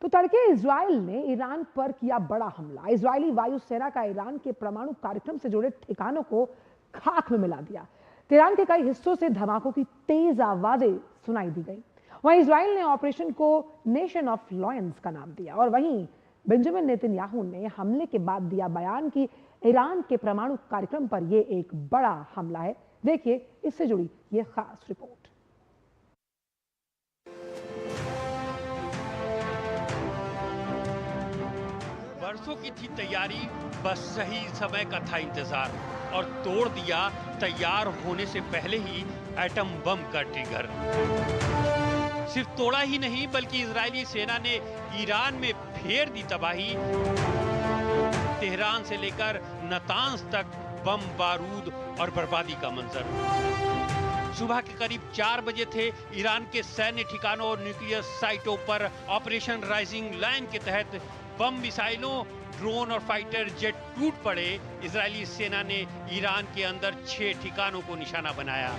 तो तड़के इजराइल ने ईरान पर किया बड़ा हमला। इजरायली वायुसेना का ईरान के परमाणु कार्यक्रम से जुड़े ठिकानों को खाक में मिला दिया। तेहरान के कई हिस्सों से धमाकों की तेज आवाजें सुनाई दी गई। वहीं इजराइल ने ऑपरेशन को नेशन ऑफ लॉयंस का नाम दिया और वहीं बेंजामिन नेतन्याहू ने हमले के बाद दिया बयान कि ईरान के परमाणु कार्यक्रम पर यह एक बड़ा हमला है। देखिए इससे जुड़ी यह खास रिपोर्ट। बरसों की थी तैयारी, बस सही समय का था इंतजार और तोड़ दिया तैयार होने से पहले ही एटम बम का ट्रिगर। सिर्फ तोड़ा ही नहीं बल्कि इजरायली सेना ने ईरान में फेर दी तबाही। तेहरान से लेकर नतांज तक बम, बारूद और बर्बादी का मंजर। सुबह के करीब 4 बजे थे। ईरान के सैन्य ठिकानों और न्यूक्लियर साइटों पर ऑपरेशन राइजिंग लाइन के तहत बम, मिसाइलों, ड्रोन और फाइटर जेट टूट पड़े। इजरायली सेना ने ईरान के अंदर 6 ठिकानों को निशाना बनाया।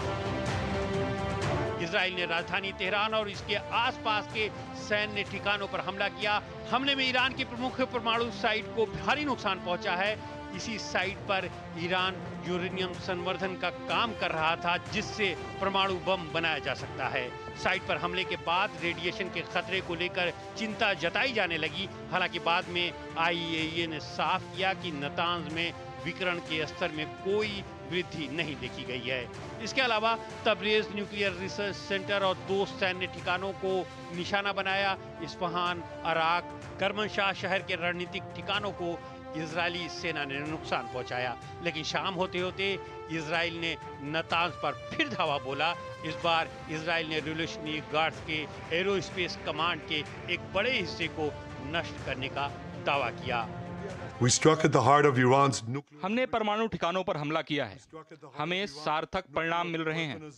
इजराइल ने राजधानी तेहरान और इसके आसपास के सैन्य ठिकानों पर हमला किया। हमले में ईरान की प्रमुख परमाणु साइट को भारी नुकसान पहुंचा है। इसी साइट पर ईरान यूरेनियम संवर्धन का काम कर रहा था, जिससे परमाणु बम बनाया जा सकता है। साइट पर हमले के बाद रेडिएशन के खतरे को लेकर चिंता जताई जाने लगी। हालांकि बाद में IAEA ने साफ किया कि नतांज में विकिरण के स्तर में कोई वृद्धि नहीं देखी गई है। इसके अलावा तबरेज न्यूक्लियर रिसर्च सेंटर और 2 सैन्य ठिकानों को निशाना बनाया। इस्फहान, अराक, करमनशाह शहर के रणनीतिक ठिकानों को इजरायली सेना ने नुकसान पहुंचाया। लेकिन शाम होते होते इजराइल ने नतांज पर फिर धावा बोला। इस बार इजराइल ने रिवोल्यूशनरी गार्ड्स के एरोस्पेस कमांड के एक बड़े हिस्से को नष्ट करने का दावा किया। हमने परमाणु ठिकानों पर हमला किया है। हमें सार्थक परिणाम मिल रहे हैं।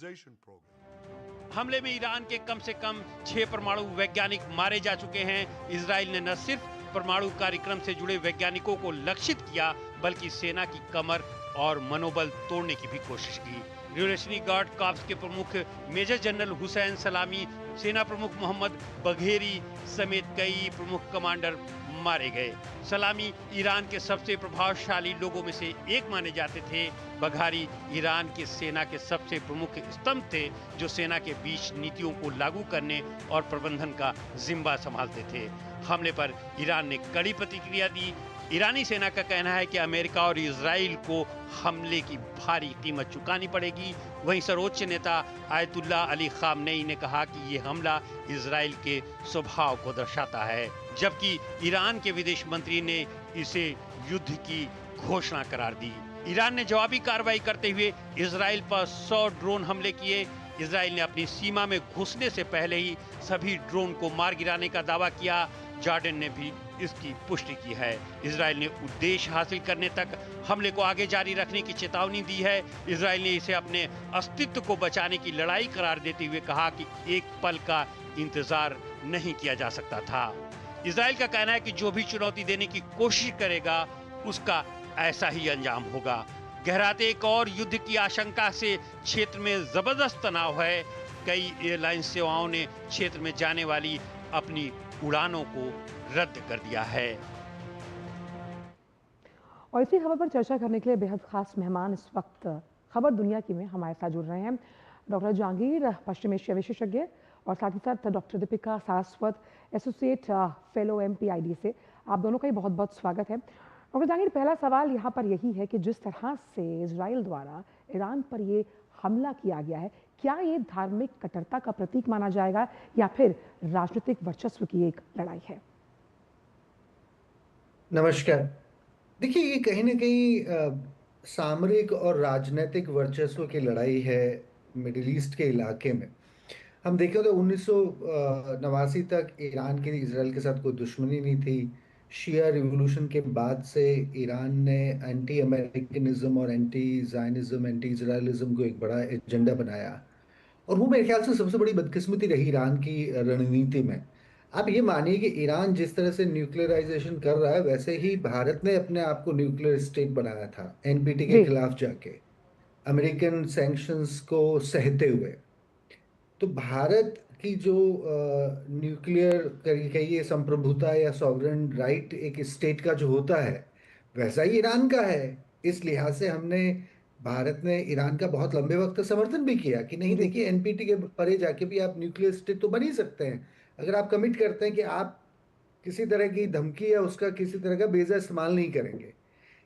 हमले में ईरान के कम से कम 6 परमाणु वैज्ञानिक मारे जा चुके हैं। इजराइल ने न सिर्फ परमाणु कार्यक्रम से जुड़े वैज्ञानिकों को लक्षित किया, बल्कि सेना की कमर और मनोबल तोड़ने की भी कोशिश की। रिवोल्यूशनरी गार्ड कॉर्प्स के प्रमुख मेजर जनरल हुसैन सलामी, सेना प्रमुख मोहम्मद बघेरी समेत कई प्रमुख कमांडर मारे गए। सलामी ईरान के सबसे प्रभावशाली लोगों में से एक माने जाते थे। बघारी ईरान की सेना के सबसे प्रमुख स्तंभ थे, जो सेना के बीच नीतियों को लागू करने और प्रबंधन का जिम्मा संभालते थे। हमले पर ईरान ने कड़ी प्रतिक्रिया दी। ईरानी सेना का कहना है कि अमेरिका और इजराइल को हमले की भारी कीमत चुकानी पड़ेगी। वहीं सर्वोच्च नेता आयतुल्ला अली खामनेई ने कहा कि ये हमला इजराइल के स्वभाव को दर्शाता है, जबकि ईरान के विदेश मंत्री ने इसे युद्ध की घोषणा करार दी। ईरान ने जवाबी कार्रवाई करते हुए इजराइल पर 100 ड्रोन हमले किए। इजराइल ने अपनी सीमा में घुसने से पहले ही सभी ड्रोन को मार गिराने का दावा किया। जॉर्डन ने भी इसकी पुष्टि की है। इजराइल ने उद्देश्य हासिल करने तक हमले को आगे जारी रखने की चेतावनी दी है। इजराइल ने इसे अपने अस्तित्व को बचाने की लड़ाई करार देते हुए कहा कि एक पल का इंतजार नहीं किया जा सकता था। इजराइल का कहना है कि जो भी चुनौती देने की कोशिश करेगा, उसका ऐसा ही अंजाम होगा। गहराते एक और युद्ध की आशंका से क्षेत्र में जबरदस्त तनाव है। कई एयरलाइन सेवाओं ने क्षेत्र में जाने वाली अपनी उड़ानों को रद्द कर दिया है। और इसी खबर पर चर्चा करने के लिए बेहद खास मेहमान इस वक्त खबर दुनिया की में हमारे साथ जुड़ रहे हैं। डॉक्टर जहांगीर, पश्चिम एशिया विशेषज्ञ, और साथ ही साथ doctor Deepika Saraswat, associate fellow MPID से। आप दोनों का ही बहुत बहुत स्वागत है। डॉक्टर जहांगीर, पहला सवाल यहाँ पर यही है कि जिस तरह से इजराइल द्वारा ईरान पर ये हमला किया गया है, क्या ये धार्मिक कट्टरता का प्रतीक माना जाएगा या फिर राजनीतिक वर्चस्व की एक लड़ाई है? नमस्कार। देखिए, ये कहीं ना कहीं सामरिक और राजनीतिक वर्चस्व की लड़ाई है मिडिल ईस्ट के इलाके में। हम देखें तो 1989 तक ईरान की इजराइल के साथ कोई दुश्मनी नहीं थी। शिया रिवॉल्यूशन के बाद से ईरान ने एंटी अमेरिकनिज्म और एंटी जायनिज्म, एंटी इजरायलिज्म को एक बड़ा एजेंडा बनाया, और वो मेरे ख्याल से सबसे बड़ी बदकिस्मती रही ईरान की रणनीति में। आप ये मानिए कि ईरान जिस तरह से न्यूक्लियराइजेशन कर रहा है, वैसे ही भारत ने अपने आप को न्यूक्लियर स्टेट बनाया था NPT के खिलाफ जाके, अमेरिकन सैंक्शंस को सहते हुए। तो भारत कि जो न्यूक्लियर कहिए संप्रभुता या सॉवरेन राइट एक स्टेट का जो होता है, वैसा ही ईरान का है। इस लिहाज से हमने, भारत ने ईरान का बहुत लंबे वक्त तक समर्थन भी किया कि नहीं, जी देखिए एनपीटी के परे जाके भी आप न्यूक्लियर स्टेट तो बन ही सकते हैं, अगर आप कमिट करते हैं कि आप किसी तरह की धमकी या उसका किसी तरह का बेजा इस्तेमाल नहीं करेंगे।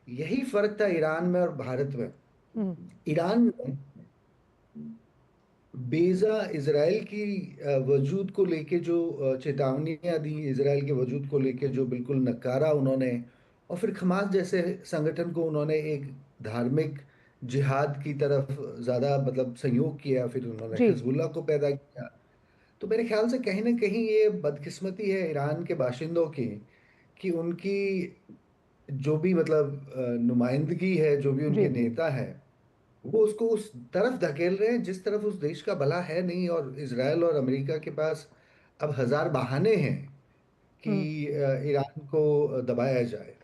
यही फर्क था ईरान में और भारत में। हम्म, ईरान ने बेजा इसराइल की वजूद को लेके जो चेतावनियां दी, इसराइल के वजूद को लेके जो बिल्कुल नकारा उन्होंने, और फिर हमास जैसे संगठन को उन्होंने एक धार्मिक जिहाद की तरफ ज़्यादा मतलब सहयोग किया, फिर उन्होंने जी हिजबुल्लाह को पैदा किया। तो मेरे ख्याल से कहीं ना कहीं ये बदकिस्मती है ईरान के बाशिंदों की कि उनकी जो भी मतलब नुमाइंदगी है, जो भी जी उनके नेता है, वो उसको उस तरफ धकेल रहे हैं जिस तरफ उस देश का भला है नहीं, और इसराइल और अमेरिका के पास अब हजार बहाने हैं कि हम्म। ईरान को दबाया जाए।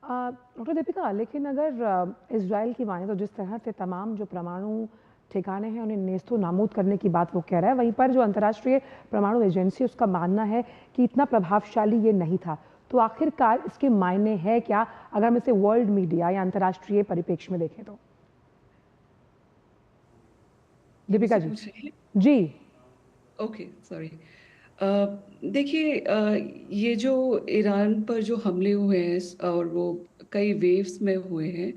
डॉक्टर दीपिका, लेकिन अगर इजराइल की माने तो जिस तरह से तमाम जो परमाणु ठिकाने हैं उन्हें नेस्तो नाबूद करने की बात वो कह रहा है, वहीं पर जो अंतर्राष्ट्रीय परमाणु एजेंसी उसका मानना है कि इतना प्रभावशाली ये नहीं था। तो आखिरकार इसके मायने है क्या अगर हम इसे वर्ल्ड मीडिया या अंतर्राष्ट्रीय परिप्रेक्ष्य में देखें तो? ये दीपिका मुझसे जी। पूछ रही है। जी ओके, सॉरी। देखिए, ये जो ईरान पर जो हमले हुए हैं और वो कई वेव्स में हुए हैं,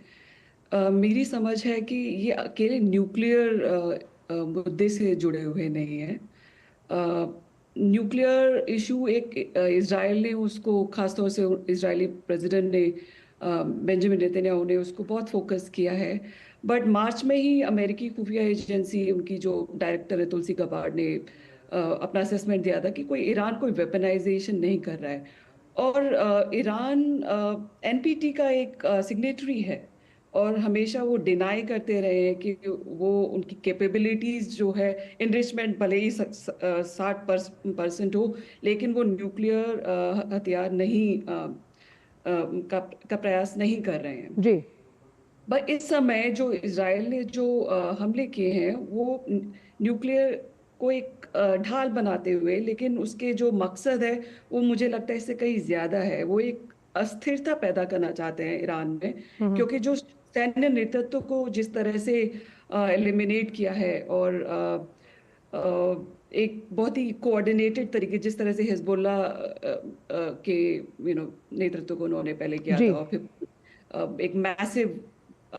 मेरी समझ है कि ये अकेले न्यूक्लियर मुद्दे से जुड़े हुए नहीं हैं। न्यूक्लियर इशू एक इजराइल ने उसको, खासतौर से इजरायली प्रेसिडेंट ने, बेंजामिन नेतन्याहू ने उसको बहुत फोकस किया है। बट मार्च में ही अमेरिकी खुफिया एजेंसी, उनकी जो डायरेक्टर है तुलसी गबार्ड ने अपना असेसमेंट दिया था कि कोई ईरान कोई वेपनाइजेशन नहीं कर रहा है। और ईरान एनपीटी का एक सिग्नेटरी है, और हमेशा वो डिनाई करते रहे हैं कि वो उनकी कैपेबिलिटीज जो है, इनरिचमेंट भले ही 60% हो, लेकिन वो न्यूक्लियर हथियार नहीं का प्रयास नहीं कर रहे हैं। जी बट इस समय जो इसराइल ने जो हमले किए हैं, वो न्यूक्लियर को एक ढाल बनाते हुए, लेकिन उसके जो मकसद है वो मुझे लगता है इससे कहीं ज्यादा है। वो एक अस्थिरता पैदा करना चाहते हैं ईरान में, हम्म, क्योंकि जो सैन्य नेतृत्व को जिस तरह से एलिमिनेट किया है, और एक बहुत ही कोऑर्डिनेटेड तरीके, जिस तरह से हिजबुल्ला के नेतृत्व को उन्होंने पहले किया जी था, और फिर एक मैसिव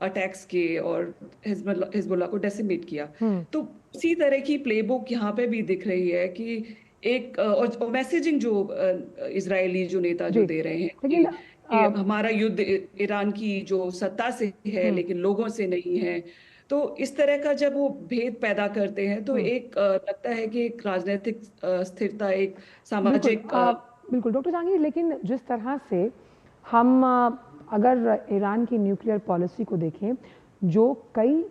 अटैक्स किए और हिजबुल्ला को डेसिमेट किया। हम्म, तो उसी तरह की प्लेबुक यहाँ पे भी दिख रही है कि एक और मैसेजिंग जो इजरायली जो नेता जो जी दे रहे हैं लेकिन कि हमारा युद्ध ईरान की जो सत्ता से है हम्म, लेकिन लोगों से नहीं है। तो इस तरह का जब वो भेद पैदा करते हैं, तो हम्म, एक लगता है कि एक राजनीतिक स्थिरता, एक बिल्कुल सामाजिक बिल्कुल डॉक्टर जहांगीर, लेकिन जिस तरह से हम अगर ईरान की न्यूक्लियर पॉलिसी को देखें जो कई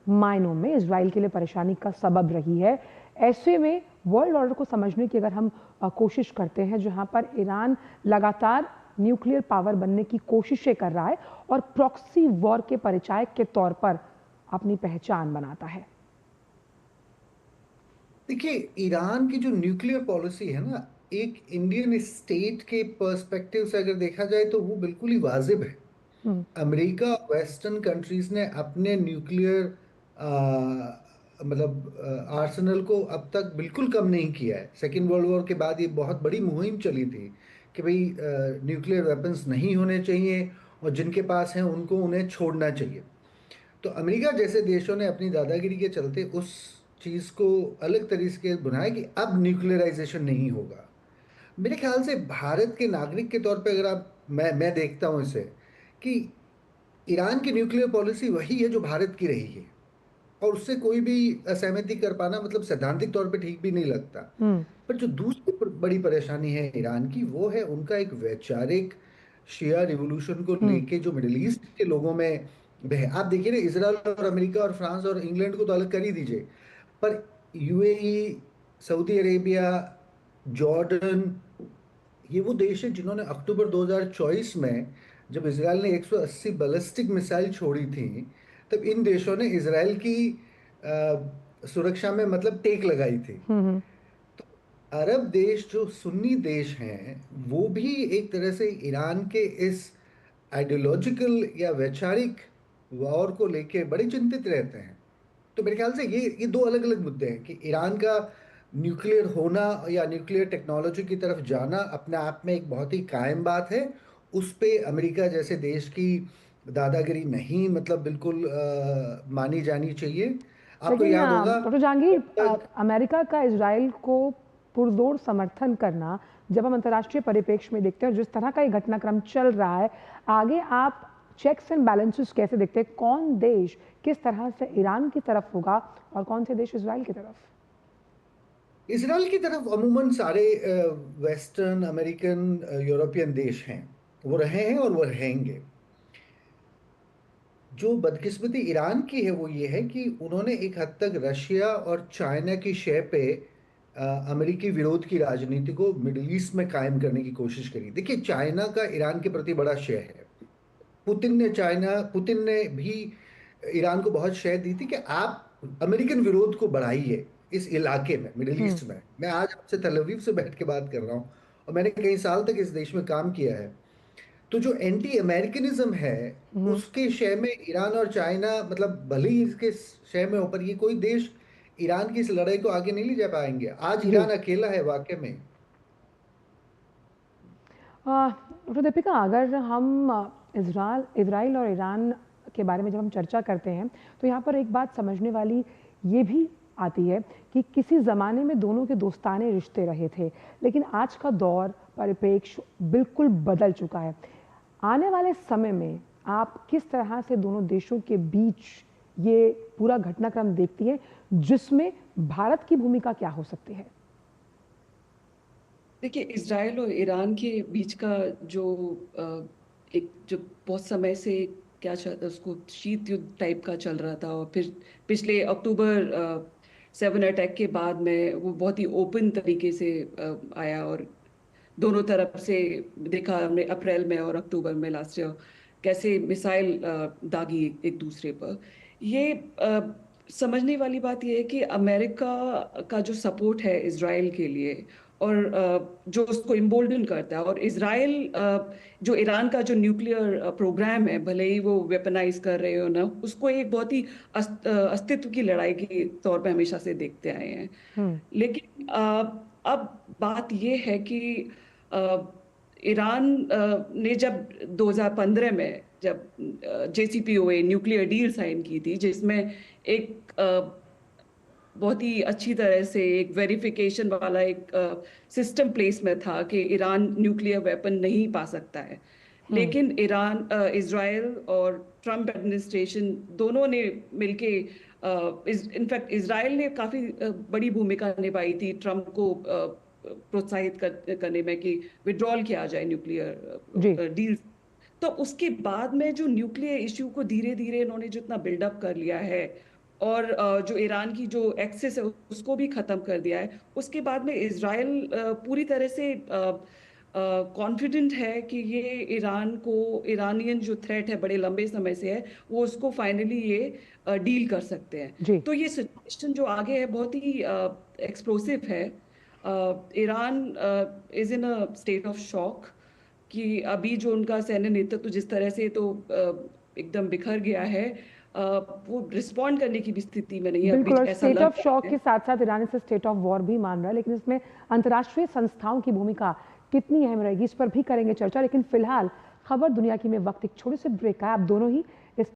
मायनों में इजराइल के लिए परेशानी का सबब रही है, ऐसे में वर्ल्ड ऑर्डर को समझने की अगर हम कोशिश करते हैं जहां पर ईरान लगातार न्यूक्लियर पावर बनने की कोशिशें कर रहा है और प्रॉक्सी वॉर के परिचायक के तौर पर अपनी पहचान बनाता है। देखिए, ईरान की जो न्यूक्लियर पॉलिसी है ना, एक इंडियन स्टेट के पर्सपेक्टिव से अगर देखा जाए तो वो बिल्कुल ही वाजिब है। हम्म, अमेरिका, वेस्टर्न कंट्रीज ने अपने न्यूक्लियर मतलब आर्सेनल को अब तक बिल्कुल कम नहीं किया है। सेकेंड वर्ल्ड वॉर के बाद ये बहुत बड़ी मुहिम चली थी कि भाई न्यूक्लियर वेपन्स नहीं होने चाहिए, और जिनके पास हैं उनको उन्हें छोड़ना चाहिए। तो अमेरिका जैसे देशों ने अपनी दादागिरी के चलते उस चीज़ को अलग तरीके से बनाया कि अब न्यूक्लियराइजेशन नहीं होगा। मेरे ख्याल से भारत के नागरिक के तौर पे अगर आप, मैं देखता हूँ इसे कि ईरान की न्यूक्लियर पॉलिसी वही है जो भारत की रही है, और उससे कोई भी असहमति कर पाना मतलब सैद्धांतिक तौर पे ठीक भी नहीं लगता। हम्म, पर जो दूसरी बड़ी परेशानी है ईरान की, वो है उनका एक वैचारिक शिया रिवॉल्यूशन को हम्म, लेके जो मिडिल ईस्ट के लोगों में है। आप देखिए ना, इसराइल और अमेरिका और फ्रांस और इंग्लैंड को तो अलग कर ही दीजिए, पर यूएई, सऊदी अरेबिया, जॉर्डन, ये वो देश है जिन्होंने अक्टूबर 2024 में जब इसराइल ने 180 बैलिस्टिक मिसाइल छोड़ी थी, तब इन देशों ने इसराइल की सुरक्षा में मतलब टेक लगाई थी। हम्म, तो अरब देश जो सुन्नी देश हैं वो भी एक तरह से ईरान के इस आइडियोलॉजिकल या वैचारिक वॉर को लेके बड़े चिंतित रहते हैं। तो मेरे ख्याल से ये दो अलग अलग मुद्दे हैं कि ईरान का न्यूक्लियर होना या न्यूक्लियर टेक्नोलॉजी की तरफ जाना अपने आप में एक बहुत ही कायम बात है। उस पे अमेरिका जैसे देश की दादागिरी नहीं, मतलब बिल्कुल मानी जानी चाहिए। आपको लेकिन याद होगा डॉक्टर जहांगीर, जब तक अमेरिका का इजराइल को पुरजोर समर्थन करना, जब हम अंतर्राष्ट्रीय परिप्रेक्ष्य में देखते हैं और जिस तरह का ये घटनाक्रम चल रहा है, आगे आप चेक्स एंड बैलेंसेस कैसे देखते हैं? कौन देश किस तरह से ईरान की तरफ होगा और कौन से देश इजराइल की तरफ? इसराइल की तरफ अमूमन सारे वेस्टर्न अमेरिकन यूरोपियन देश हैं, वो रहे हैं और वो रहेंगे। जो बदकिस्मती ईरान की है वो ये है कि उन्होंने एक हद तक रशिया और चाइना की शय पे अमेरिकी विरोध की राजनीति को मिडिल ईस्ट में कायम करने की कोशिश करी। देखिए, चाइना का ईरान के प्रति बड़ा शय है। पुतिन ने भी ईरान को बहुत शय दी थी कि आप अमेरिकन विरोध को बढ़ाइए इस इलाके में, मिडिल ईस्ट में। मैं आज आपसे तल अवीव से बैठ के बात कर रहा हूँ और मैंने कई साल तक इस देश में काम किया है। तो जो एंटी अमेरिकनिज्म है उसके शय में ईरान और चाइना, मतलब भले ही इसके शय में हो, पर ये कोई देश ईरान की इस लड़ाई को आगे नहीं ले जा पाएंगे। आज जी। ईरान अकेला है वाकई में। डॉक्टर दीपिका, अगर हम इजराइल और ईरान के बारे में जब हम चर्चा करते हैं तो यहाँ पर एक बात समझने वाली ये भी आती है कि किसी ज़माने में दोनों के दोस्ताने रिश्ते रहे थे, लेकिन आज का दौर परिप्रेक्ष्य बिल्कुल बदल चुका है। आने वाले समय में आप किस तरह से दोनों देशों के बीच ये पूरा घटनाक्रम देखती हैं, जिसमें भारत की भूमिका क्या हो सकती है? देखिए, इजराइल और ईरान के बीच का जो एक जो बहुत समय से क्या उसको शीत युद्ध टाइप का चल रहा था, और फिर पिछले अक्टूबर 7 अटैक के बाद में वो बहुत ही ओपन तरीके से आया, और दोनों तरफ से देखा हमने अप्रैल में और अक्टूबर में लास्ट ईयर कैसे मिसाइल दागी एक दूसरे पर। ये समझने वाली बात यह है कि अमेरिका का जो सपोर्ट है इजराइल के लिए और जो उसको इम्बोल्डन करता है, और इजराइल जो ईरान का जो न्यूक्लियर प्रोग्राम है, भले ही वो वेपनाइज कर रहे हो ना, उसको एक बहुत ही अस्तित्व की लड़ाई के तौर पे हमेशा से देखते आए हैं। लेकिन अब बात ये है कि ईरान ने जब 2015 में जब JCPOA न्यूक्लियर डील साइन की थी, जिसमें एक बहुत ही अच्छी तरह से एक वेरिफिकेशन वाला एक सिस्टम प्लेस में था कि ईरान न्यूक्लियर वेपन नहीं पा सकता है, लेकिन इजराइल और ट्रम्प एडमिनिस्ट्रेशन दोनों ने मिलके इनफैक्ट इजराइल ने काफी बड़ी भूमिका निभाई थी ट्रम्प को प्रोत्साहित करने में कि विड्रॉल किया जाए न्यूक्लियर डील। तो उसके बाद में जो न्यूक्लियर इश्यू को धीरे धीरे इन्होंने जितना बिल्डअप कर लिया है और जो ईरान की जो एक्सेस है उसको भी खत्म कर दिया है, उसके बाद में इजराइल पूरी तरह से कॉन्फिडेंट है कि ये ईरानियन जो थ्रेट है बड़े लंबे समय से है, वो उसको फाइनली ये डील कर सकते हैं। तो ये सिचुएशन जो आगे है बहुत ही एक्सप्लोसिव है। Iran is in a state of shock कि अभी जो उनका सैन्य नेतृत्व जिस तरह से तो एकदम बिखर गया है, वो रिस्पॉन्ड करने की भी स्थिति में नहीं है। बिल्कुल, स्टेट ऑफ शॉक के साथ साथ ईरान इसे स्टेट ऑफ वॉर भी मान रहा है, लेकिन इसमें अंतर्राष्ट्रीय संस्थाओं की भूमिका कितनी अहम रहेगी, इस पर भी करेंगे चर्चा। लेकिन फिलहाल खबर दुनिया की में वक्त एक छोटे से ब्रेक है। आप दोनों ही इस